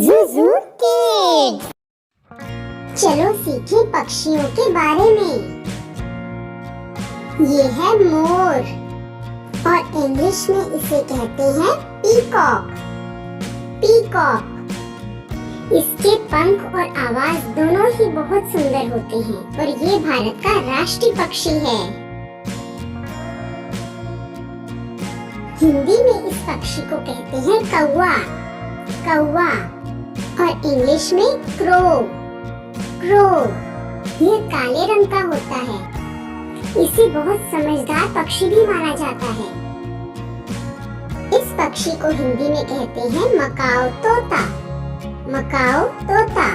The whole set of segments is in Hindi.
ज़ूज़ू किड्स। चलो सीखें पक्षियों के बारे में। ये है मोर और इंग्लिश में इसे कहते हैं पीकॉक। पीकॉक। इसके पंख और आवाज दोनों ही बहुत सुंदर होते हैं और ये भारत का राष्ट्रीय पक्षी है। हिंदी में इस पक्षी को कहते हैं कौवा। कौवा और इंग्लिश में क्रो। क्रो। यह काले रंग का होता है। इसे बहुत समझदार पक्षी भी माना जाता है। इस पक्षी को हिंदी में कहते हैं मकाओ तोता। मकाओ तोता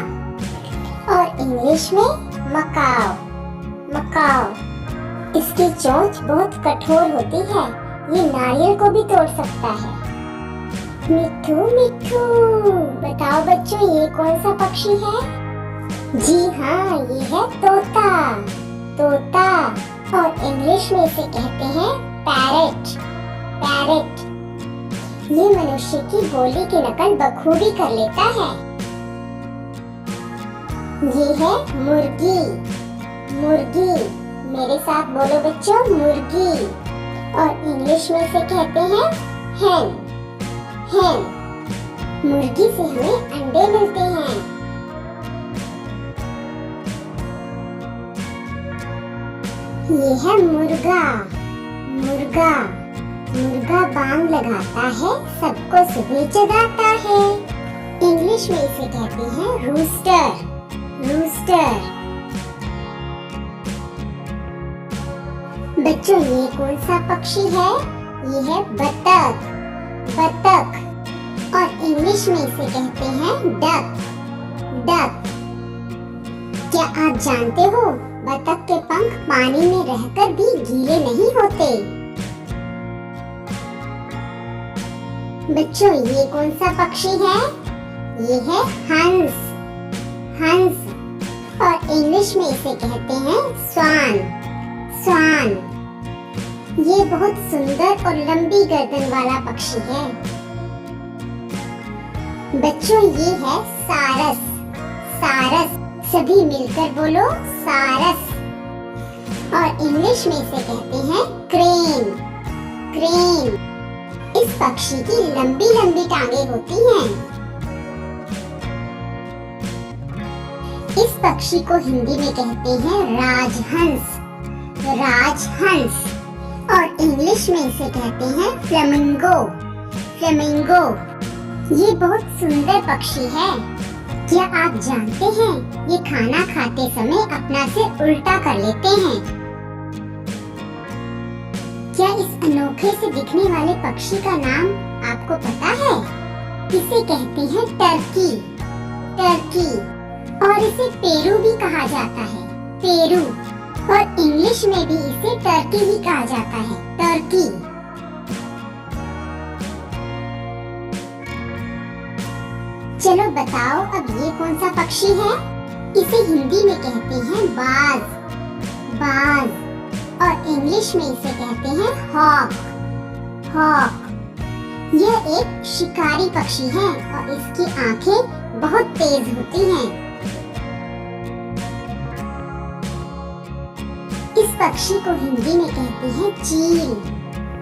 और इंग्लिश में मकाओ। मकाओ। इसकी चोंच बहुत कठोर होती है। ये नारियल को भी तोड़ सकता है। मिट्ठू मिट्ठू, बताओ बच्चों ये कौन सा पक्षी है? जी हाँ, ये है तोता। तोता और इंग्लिश में इसे कहते हैं पैरेट। पैरेट। ये मनुष्य की बोली की नकल बखूबी कर लेता है। ये है मुर्गी। मुर्गी। मेरे साथ बोलो बच्चों, मुर्गी। और इंग्लिश में इसे कहते हैं hen। hen। मुर्गी से हमें अंडे मिलते हैं। ये है मुर्गा। मुर्गा। मुर्गा बांग लगाता है, सबको सुबह जगाता है। इंग्लिश में इसे कहते हैं रूस्टर। रूस्टर। बच्चों ये कौन सा पक्षी है? ये है बतख। बतख और इंग्लिश में इसे कहते हैं डक। डक। क्या आप जानते हो बतख के पंख पानी में रहकर भी गीले नहीं होते। बच्चों ये कौन सा पक्षी है? ये है हंस। हंस और इंग्लिश में इसे कहते हैं स्वान। स्वान। ये बहुत सुंदर और लंबी गर्दन वाला पक्षी है। बच्चों ये है सारस। सारस। सभी मिलकर बोलो सारस। और इंग्लिश में इसे कहते हैं क्रेन। क्रेन। इस पक्षी की लंबी लंबी टांगे होती हैं। इस पक्षी को हिंदी में कहते हैं राजहंस। राजहंस और इंग्लिश में इसे कहते हैं फ्लेमिंगो। फ्लेमिंगो। ये बहुत सुंदर पक्षी है। क्या आप जानते हैं ये खाना खाते समय अपना सिर उल्टा कर लेते हैं। क्या इस अनोखे से दिखने वाले पक्षी का नाम आपको पता है? इसे कहते हैं टर्की। टर्की। और इसे पेरू भी कहा जाता है। पेरू। और इंग्लिश में भी इसे टर्की ही कहा जाता है। टर्की। चलो बताओ अब ये कौन सा पक्षी है? इसे हिंदी में कहते हैं बाज। बाज और इंग्लिश में इसे कहते हैं हॉक। हॉक। यह एक शिकारी पक्षी है और इसकी आंखें बहुत तेज होती हैं। इस पक्षी को हिंदी में कहते हैं चील।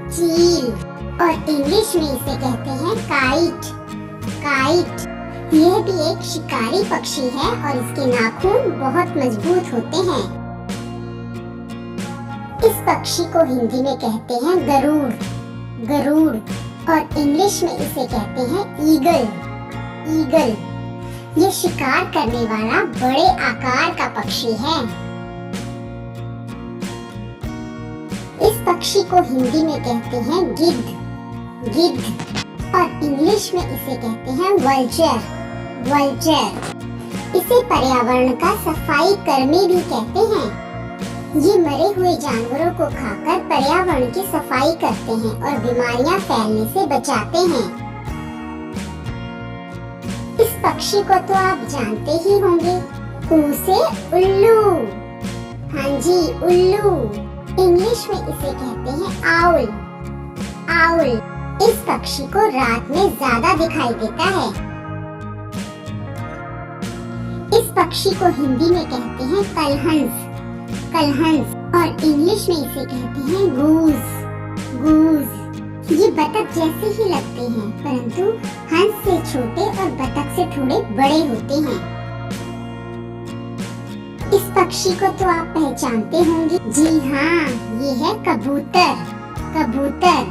चील और इंग्लिश में इसे कहते हैं काइट। काइट। यह भी एक शिकारी पक्षी है और इसके नाखून बहुत मजबूत होते हैं। इस पक्षी को हिंदी में कहते हैं गरुड़। गरुड़ और इंग्लिश में इसे कहते हैं ईगल। ईगल। यह शिकार करने वाला बड़े आकार का पक्षी है। इस पक्षी को हिंदी में कहते हैं गिद्ध। गिद्ध और इंग्लिश में इसे कहते हैं वल्चर। वल्चर। इसे पर्यावरण का सफाई कर्मी भी कहते हैं। ये मरे हुए जानवरों को खाकर पर्यावरण की सफाई करते हैं और बीमारियां फैलने से बचाते हैं। इस पक्षी को तो आप जानते ही होंगे। ऊ से उल्लू। हाँ जी, उल्लू। इंग्लिश में इसे कहते हैं आउल। आउल। इस पक्षी को रात में ज्यादा दिखाई देता है। पक्षी को हिंदी में कहते हैं कलहंस, कलहंस, और इंग्लिश में इसे कहते हैं गूज, गूज। ये बतख जैसे ही लगते हैं, परंतु हंस से छोटे और बतख से थोड़े बड़े होते हैं। इस पक्षी को तो आप पहचानते होंगे। जी हाँ, ये है कबूतर, कबूतर,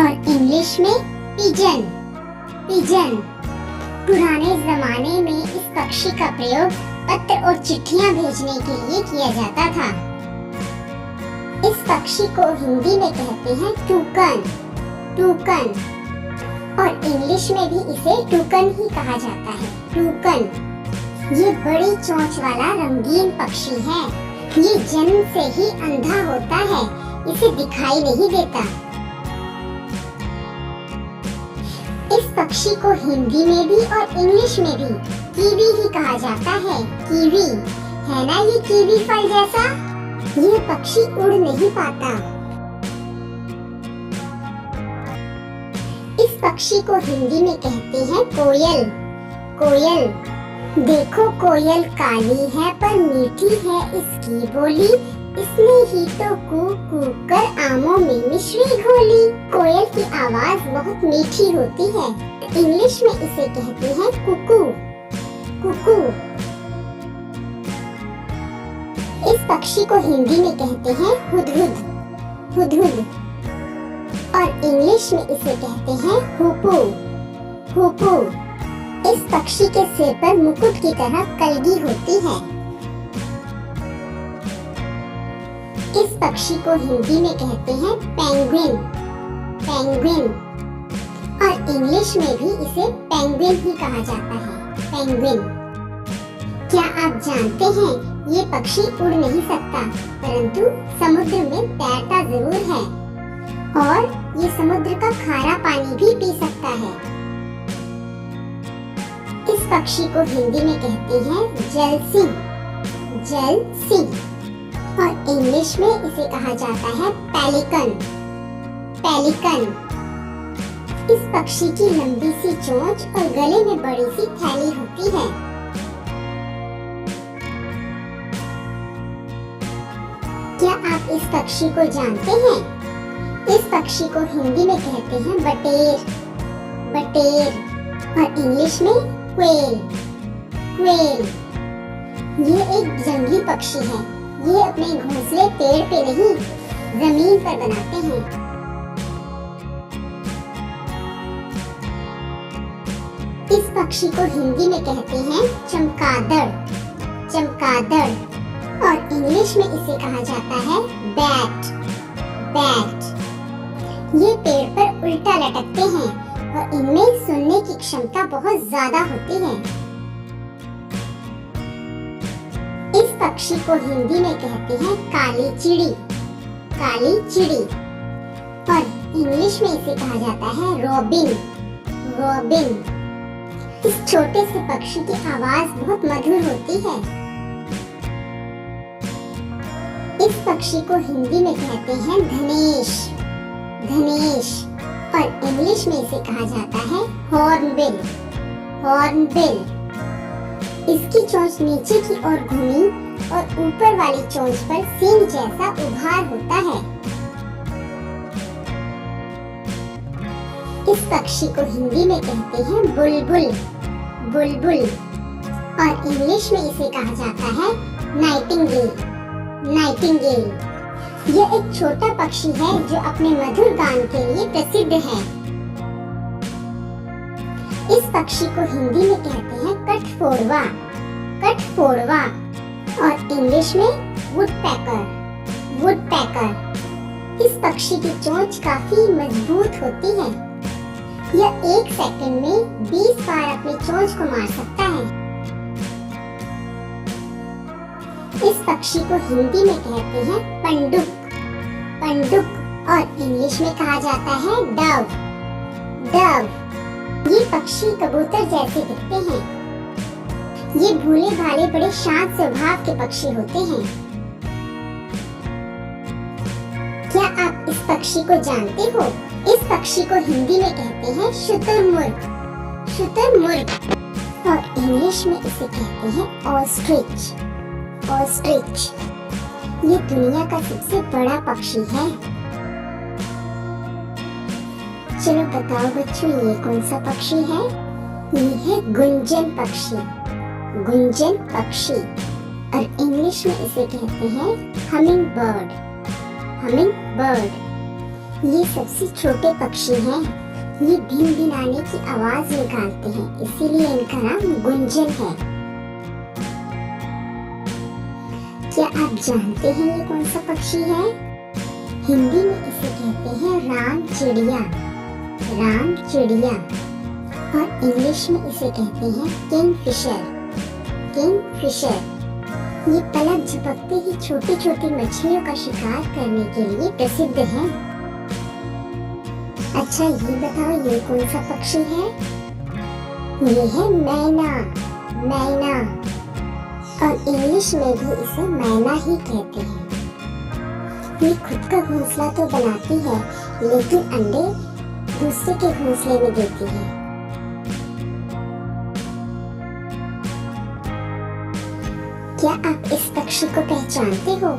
और इंग्लिश में पिजन, पिजन। पुराने जमाने में इस पक्षी का प्रयोग पत्र और चिट्ठियां भेजने के लिए किया जाता था। इस पक्षी को हिंदी में कहते हैं टूकन, टूकन, और इंग्लिश में भी इसे टूकन ही कहा जाता है, टूकन। ये बड़ी चोंच वाला रंगीन पक्षी है। ये जन्म से ही अंधा होता है, इसे दिखाई नहीं देता। इस पक्षी को हिंदी में भी और इंग्लिश में भी कीवी ही कहा जाता है, कीवी। है ना ये कीवी फल जैसा? ये पक्षी उड़ नहीं पाता। इस पक्षी को हिंदी में कहते हैं कोयल, कोयल। देखो कोयल काली है पर मीठी है इसकी बोली, इसने ही तो कूक कूक कर आमों में मिश्री घोली। कोयल की आवाज बहुत मीठी होती है। इंग्लिश में इसे कहते हैं कुकू, कुकू। इस पक्षी को हिंदी में कहते हैं हुदहुद, हुदहुद, और इंग्लिश में इसे कहते हैं हुपू, हुपू। इस पक्षी के सिर पर मुकुट की तरह कलगी होती है। इस पक्षी को हिंदी में कहते हैं पेंगुइन, पेंगुइन, और इंग्लिश में भी इसे पेंगुइन ही कहा जाता है, पेंगुइन। क्या आप जानते हैं ये पक्षी उड़ नहीं सकता, परंतु समुद्र में तैरता जरूर है, और ये समुद्र का खारा पानी भी पी सकता है। इस पक्षी को हिंदी में कहते हैं जलसिंह, जलसिंह, और इंग्लिश में इसे कहा जाता है पेलिकन, पेलिकन। इस पक्षी की लंबी सी चोंच और गले में बड़ी सी थैली होती है। क्या आप इस पक्षी को जानते हैं? इस पक्षी को हिंदी में कहते हैं बटेर, बटेर, और इंग्लिश में क्वेल, क्वेल। ये एक जंगली पक्षी है। ये अपने घोंसले पेड़ पे नहीं, जमीन पर बनाते हैं। इस पक्षी को हिंदी में कहते हैं चमगादड़, चमगादड़, और इंग्लिश में इसे कहा जाता है बैट, बैट। ये पेड़ पर उल्टा लटकते हैं और इनमें सुनने की क्षमता बहुत ज्यादा होती है। इस पक्षी को हिंदी में कहते हैं काली चिड़ी, काली चिड़ी, और इंग्लिश में इसे कहा जाता है रॉबिन, रॉबिन। इस छोटे से पक्षी की आवाज बहुत मधुर होती है। इस पक्षी को हिंदी में कहते हैं धनेश, धनेश, और इंग्लिश में इसे कहा जाता है हॉर्नबिल, हॉर्नबिल। इसकी चोंच नीचे की ओर घूमी और ऊपर वाली चोंच पर सींग जैसा उभार होता है। इस पक्षी को हिंदी में कहते हैं बुलबुल, बुलबुल, और इंग्लिश में इसे कहा जाता है नाइटिंगेल, नाइटिंगेल। यह एक छोटा पक्षी है जो अपने मधुर गान के लिए प्रसिद्ध है। इस पक्षी को हिंदी में कहते हैं कठफोड़वा, कठफोड़वा, और इंग्लिश में वुडपेकर, वुडपेकर। इस पक्षी की चोंच काफी मजबूत होती है। यह 1 सेकंड में 20 बार अपनी चोंच को मार सकता है। इस पक्षी को हिंदी में कहते हैं पंडुक, पंडुक, और इंग्लिश में कहा जाता है डव, डव। ये पक्षी कबूतर जैसे दिखते हैं। ये भोले भाले बड़े शांत स्वभाव के पक्षी होते हैं। क्या आप इस पक्षी को जानते हो? इस पक्षी को हिंदी में कहते हैं शुतुरमुर्ग, शुतुरमुर्ग, और इंग्लिश में इसे कहते हैं ऑस्ट्रिच। ऑस्ट्रिच ये दुनिया का सबसे बड़ा पक्षी है। चलो बताओ बच्चों, ये कौन सा पक्षी है? ये है गुंजन पक्षी। गुंजन पक्षी, और इंग्लिश में इसे कहते हैं हमिंग बर्ड। हमिंग बर्ड ये सबसे छोटे पक्षी हैं। ये भिन भिनाने की आवाज निकालते हैं, इसीलिए इनका नाम गुंजन है। क्या आप जानते हैं ये कौन सा पक्षी है? हिंदी में इसे कहते हैं राम चिड़िया। राम चिड़िया, और इंग्लिश में इसे कहते हैं किंगफिशर। किंगफिशर ये पलक झपकते ही छोटी छोटी मछलियों का शिकार करने के लिए प्रसिद्ध है। अच्छा ये बताओ, ये कौन सा पक्षी है? ये है मैना। मैना, और इंग्लिश में भी इसे मैना ही कहते हैं। ये खुद का घोंसला तो बनाती है, लेकिन अंडे दूसरे के घोंसले में देती है। क्या आप इस पक्षी को पहचानते हो?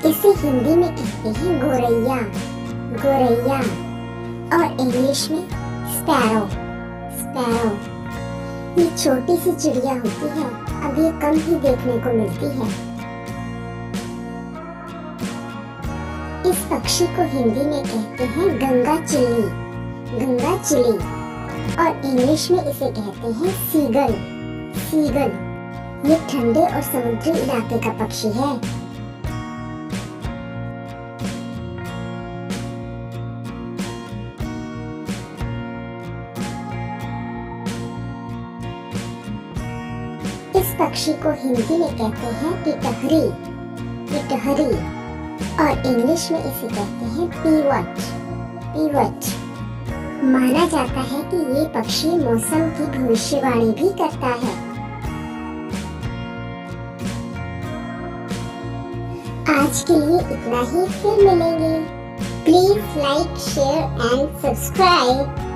इसे हिंदी में कहते हैं गोरैया। गोरैया, और इंग्लिश में स्पैरो। स्पैरो ये छोटी सी चिड़िया होती है, अब ये कम ही देखने को मिलती है। इस पक्षी को हिंदी में कहते हैं गंगा चिल्ली। गंगा चिल्ली, और इंग्लिश में इसे कहते हैं सीगल। सीगल ये ठंडे और समुद्री इलाके का पक्षी है। इस पक्षी को हिंदी में कहते हैं टिटहरी। टिटहरी, और इंग्लिश में इसे कहते हैं पीवट। पीवट माना जाता है कि ये पक्षी मौसम की भविष्यवाणी भी करता है। आज के लिए इतना ही, फिर मिलेंगे। Please like, share and subscribe.